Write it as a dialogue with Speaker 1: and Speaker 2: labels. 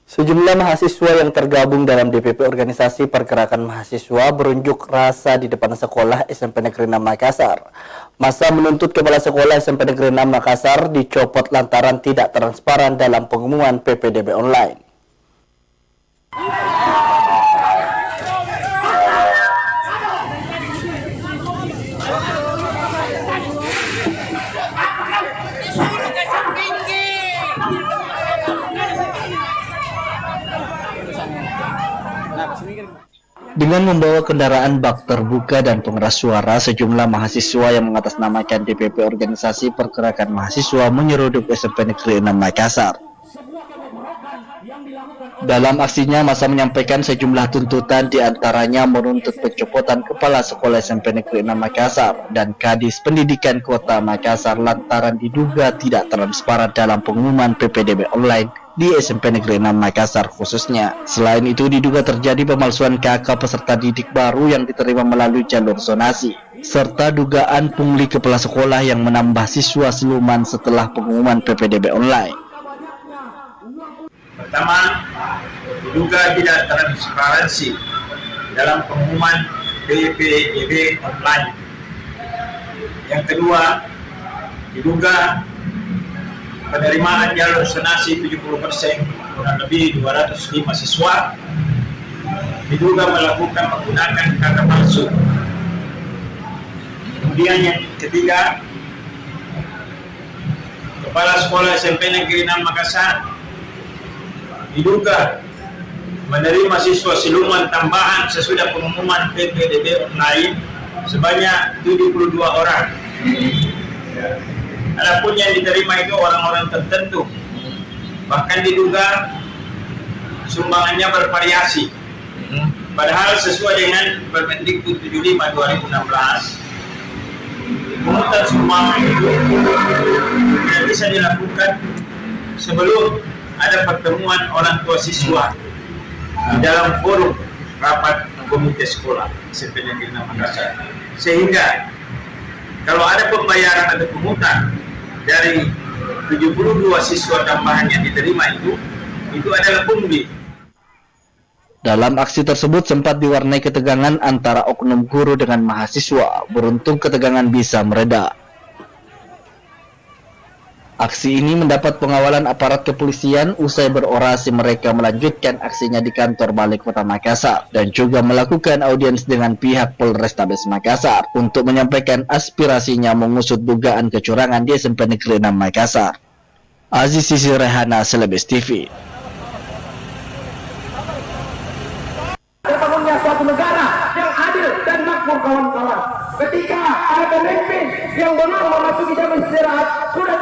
Speaker 1: Sejumlah mahasiswa yang tergabung dalam DPP Organisasi Pergerakan Mahasiswa berunjuk rasa di depan sekolah SMP Negeri 6 Makassar. Massa menuntut Kepala Sekolah SMP Negeri 6 Makassar dicopot lantaran tidak transparan dalam pengumuman PPDB online. Dengan membawa kendaraan bak terbuka dan pengeras suara, sejumlah mahasiswa yang mengatasnamakan DPP Organisasi Pergerakan Mahasiswa menyeruduk SMP Negeri 6 Makassar. Dalam aksinya, massa menyampaikan sejumlah tuntutan, diantaranya menuntut pencopotan Kepala Sekolah SMP Negeri 6 Makassar dan Kadis Pendidikan Kota Makassar lantaran diduga tidak transparan dalam pengumuman PPDB online di SMP Negeri 6 Makassar khususnya. Selain itu, diduga terjadi pemalsuan KK peserta didik baru yang diterima melalui jalur zonasi, serta dugaan pungli kepala sekolah yang menambah siswa siluman setelah pengumuman PPDB online.
Speaker 2: Pertama, diduga tidak transparansi dalam pengumuman PPDB online. Yang kedua, diduga penerimaan jalur zonasi 70%, kurang lebih 205 siswa, diduga menggunakan kata palsu. Kemudian yang ketiga, Kepala Sekolah SMP Negeri 6 Makassar diduga menerima siswa siluman tambahan sesudah pengumuman PPDB online sebanyak 72 orang. Adapun yang diterima itu orang-orang tertentu, bahkan diduga sumbangannya bervariasi. Padahal sesuai dengan Permendikbud 75 2016, pungutan sumbangan itu tidak bisa dilakukan sebelum ada pertemuan orang tua siswa di dalam forum rapat komite sekolah SMP Negeri 6 Makassar. Sehingga kalau ada pembayaran atau pungutan dari 72 siswa tambahan yang diterima itu adalah pungli.
Speaker 1: Dalam aksi tersebut sempat diwarnai ketegangan antara oknum guru dengan mahasiswa. Beruntung ketegangan bisa mereda. Aksi ini mendapat pengawalan aparat kepolisian. Usai berorasi, mereka melanjutkan aksinya di kantor Balai Kota Makassar dan juga melakukan audiens dengan pihak Polrestabes Makassar untuk menyampaikan aspirasinya mengusut dugaan kecurangan di SMP Negeri 6 Makassar. Aziz Sisi Rehana, Selebes TV.
Speaker 3: Bangunnya suatu negara yang adil dan makmur, kawan-kawan. Ketika ada pemimpin yang benar memasuki jam istirahat, sudah